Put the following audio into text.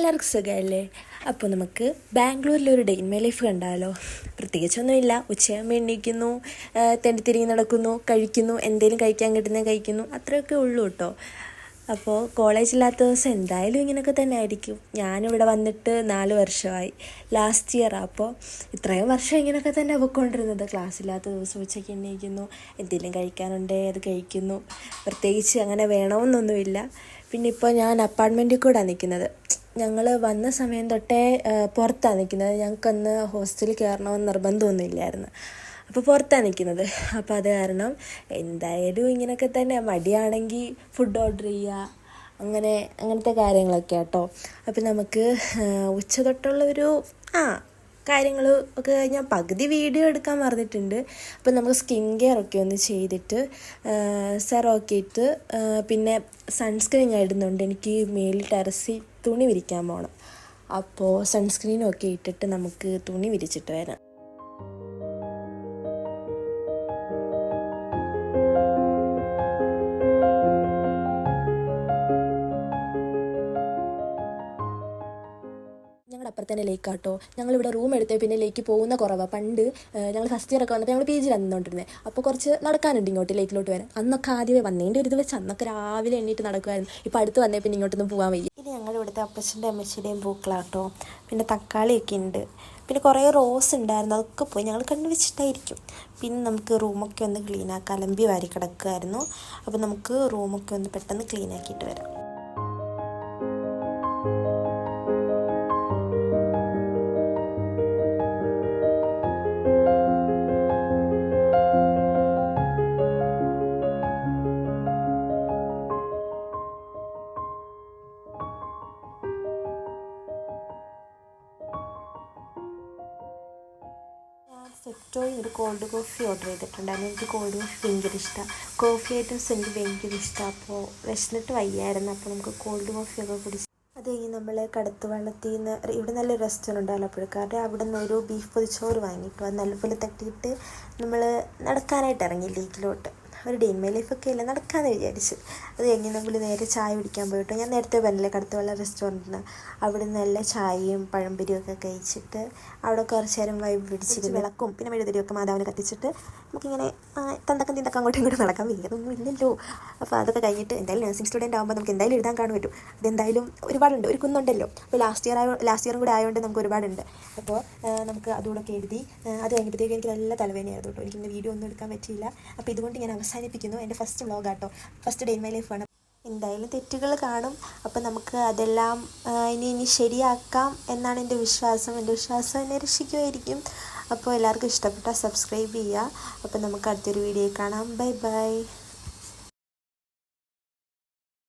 എല്ലാവർക്കും സുഖമല്ലേ? അപ്പോൾ നമുക്ക് ബാംഗ്ലൂരിലൊരു ഡേ ഇൻ മൈ ലൈഫ് കണ്ടാലോ? പ്രത്യേകിച്ചൊന്നുമില്ല. ഉച്ചയാകുമ്പോൾ എണീക്കുന്നു, തെണ്ടിത്തിരിങ്ങി നടക്കുന്നു, കഴിക്കുന്നു, എന്തെങ്കിലും കഴിക്കാൻ കിട്ടുന്നത് കഴിക്കുന്നു, അത്രയൊക്കെ ഉള്ളൂ കേട്ടോ. അപ്പോൾ കോളേജില്ലാത്ത ദിവസം എന്തായാലും ഇങ്ങനെയൊക്കെ തന്നെ ആയിരിക്കും. ഞാനിവിടെ വന്നിട്ട് 4 വർഷമായി, ലാസ്റ്റ് ഇയറാണ്. അപ്പോൾ ഇത്രയും വർഷം ഇങ്ങനെയൊക്കെ തന്നെ പോയിക്കൊണ്ടിരുന്നത്. ക്ലാസ്സില്ലാത്ത ദിവസം ഉച്ചയ്ക്ക് എണീക്കുന്നു, എന്തെങ്കിലും കഴിക്കാനുണ്ട് അത് കഴിക്കുന്നു, പ്രത്യേകിച്ച് അങ്ങനെ വേണമെന്നൊന്നുമില്ല. പിന്നെ ഇപ്പോൾ ഞാൻ അപ്പാർട്ട്മെൻറ്റിൽ കൂടെ നിൽക്കുന്നത്. ഞങ്ങൾ വന്ന സമയം തൊട്ടേ പുറത്താണ് നിൽക്കുന്നത്. ഞങ്ങൾക്കന്ന് ഹോസ്റ്റലിൽ കയറണമെന്ന് നിർബന്ധമൊന്നുമില്ലായിരുന്നു. അപ്പോൾ പുറത്താണ് നിൽക്കുന്നത്. അപ്പോൾ അത് കാരണം എന്തായാലും ഇങ്ങനെയൊക്കെ തന്നെ. മടിയാണെങ്കിൽ ഫുഡ് ഓർഡർ ചെയ്യുക, അങ്ങനത്തെ കാര്യങ്ങളൊക്കെ കേട്ടോ. അപ്പോൾ നമുക്ക് ഉച്ച തൊട്ടുള്ളൊരു കാര്യങ്ങൾ ഒക്കെ ഞാൻ പകുതി വീഡിയോ എടുക്കാൻ മറന്നിട്ടുണ്ട്. അപ്പോൾ നമുക്ക് സ്കിൻ കെയർ ഒക്കെ ഒന്ന് ചെയ്തിട്ട് സെറമൊക്കെ ഇട്ട് പിന്നെ സൺസ്ക്രീൻ ഇടുന്നുണ്ട്. എനിക്ക് മേലിൽ ടെറസിൽ തുണി വിരിക്കാൻ പോകണം. അപ്പോൾ സൺസ്ക്രീനൊക്കെ ഇട്ടിട്ട് നമുക്ക് തുണി വിരിച്ചിട്ട് വരാം. ഞങ്ങളുടെ അപ്പുറത്ത് തന്നെ ലേക്കാട്ടോ. ഞങ്ങളിവിടെ റൂം എടുത്തേ പിന്നെ ലേക്ക് പോകുന്ന കുറവാണ്. പണ്ട് ഞങ്ങൾ ഫസ്റ്റ് ഇയർ ഒക്കെ വന്നപ്പോൾ ഞങ്ങൾ PG നിന്നുകൊണ്ടിരുന്നത്. അപ്പോൾ കുറച്ച് നടക്കാനുണ്ട് ഇങ്ങോട്ട് ലേക്കിലോട്ട് വരാൻ. അന്നൊക്കെ ആദ്യമേ വന്നതിൻ്റെ ഒരു ഇത് വെച്ച് അന്നൊക്കെ രാവിലെ എണ്ണീട്ട് നടക്കുമായിരുന്നു. ഇപ്പോൾ അടുത്ത് വന്നേ പിന്നെ ഇങ്ങോട്ടൊന്നും പോകാൻ വയ്യ. ഇത് ഞങ്ങളുടെ ഇവിടുത്തെ അപ്പച്ചൻ്റെ അമ്മച്ചിയുടെയും പൂക്കളാട്ടോ. പിന്നെ തക്കാളിയൊക്കെ ഉണ്ട്, പിന്നെ കുറേ റോസ് ഉണ്ടായിരുന്നു, അതൊക്കെ പോയി. ഞങ്ങൾ കണ്ടു വെച്ചിട്ടായിരിക്കും. പിന്നെ നമുക്ക് റൂമൊക്കെ ഒന്ന് ക്ലീനാക്കാം. അലമ്പി വാരി കിടക്കുമായിരുന്നു. അപ്പോൾ നമുക്ക് റൂമൊക്കെ ഒന്ന് പെട്ടെന്ന് ക്ലീനാക്കിയിട്ട് വരാം. സെറ്റോയിൽ ഒരു കോൾഡ് കോഫി ഓർഡർ ചെയ്തിട്ടുണ്ടായിരുന്നു. എനിക്ക് കോൾഡ് കോഫി ഭയങ്കര ഇഷ്ടമാണ്. കോഫി ഐറ്റംസ് എനിക്ക് ഭയങ്കര ഇഷ്ടമാണ്. അപ്പോൾ വിശന്നിട്ട് വയ്യായിരുന്നു. അപ്പോൾ നമുക്ക് കോൾഡ് കോഫിയൊക്കെ കുടിച്ച് അത് കഴിഞ്ഞ് നമ്മൾ കടത്തുവള്ളത്തിൽ നിന്ന് ഇവിടെ നല്ലൊരു റെസ്റ്റോറൻറ്റ് ആലപ്പുഴക്കാരുടെ. അവിടെ നിന്ന് ഒരു ബീഫ് പൊതിച്ചോറ് വാങ്ങിയിട്ടു. അത് നല്ലപോലെ തട്ടിയിട്ട് നമ്മൾ നടക്കാനായിട്ട് ഇറങ്ങി ലേക്കിലോട്ട്. ഒരു ഡേ ഇൻ മൈ ലൈഫൊക്കെ അല്ലേ, നടക്കാമെന്ന് വിചാരിച്ചു. അത് കഴിഞ്ഞ് നമ്മൾ നേരെ ചായ കുടിക്കാൻ പോയിട്ട്, ഞാൻ നേരത്തെ പറഞ്ഞില്ലേ കടത്തുവള്ള റെസ്റ്റോറൻറ്റിന്, അവിടെ നിന്ന് നല്ല ചായയും പഴംപൊരിയും ഒക്കെ കഴിച്ചിട്ട് അവിടെ കുറച്ച് നേരം വൈബ് പിടിച്ചിട്ട് വിളക്കും പിന്നെ മെഴുകുതിരിയൊക്കെ മാതാവിനെ കത്തിച്ചിട്ട് നമുക്കിങ്ങനെ തന്തക്കം അങ്ങോട്ടും ഇങ്ങോട്ടും നടക്കാൻ വലിയതൊന്നും ഇല്ലല്ലോ. അപ്പോൾ അതൊക്കെ കഴിഞ്ഞിട്ട് എന്തായാലും നഴ്സിംഗ് സ്റ്റുഡൻറ്റ് ആകുമ്പോൾ നമുക്ക് എന്തായാലും എഴുതാൻ കാണും പറ്റും. അതെന്തായാലും ഒരുപാടുണ്ട്, ഒരു കുന്നുണ്ടല്ലോ. അപ്പോൾ ലാസ്റ്റ് ഇയറും കൂടെ ആയതുകൊണ്ട് നമുക്ക് ഒരുപാടുണ്ട്. അപ്പോൾ നമുക്ക് അതുകൂടെ എഴുതി. അത് കഴിഞ്ഞപ്പോഴത്തേക്കും എനിക്ക് നല്ല തലവേദനയായിരുന്നു കേട്ടോ. എനിക്കിന്ന് വീഡിയോ ഒന്നും എടുക്കാൻ പറ്റിയില്ല. അപ്പോൾ ഇതുകൊണ്ട് ഞാൻ അവസാനിപ്പിക്കുന്നു. എൻ്റെ ഫസ്റ്റ് വ്ളോഗാട്ടോ, ഫസ്റ്റ് ഡേ ഇൻ മൈ ലൈഫാണ്. എന്തായാലും തെറ്റുകൾ കാണും. അപ്പോൾ നമുക്ക് അതെല്ലാം ഇനി ശരിയാക്കാം എന്നാണ് എൻ്റെ വിശ്വാസം. എൻ്റെ വിശ്വാസം എന്നെ രക്ഷിക്കുമായിരിക്കും. അപ്പോൾ എല്ലാവർക്കും ഇഷ്ടപ്പെട്ടാൽ സബ്സ്ക്രൈബ് ചെയ്യുക. അപ്പോൾ നമുക്ക് അടുത്തൊരു വീഡിയോ കാണാം. Bye bye.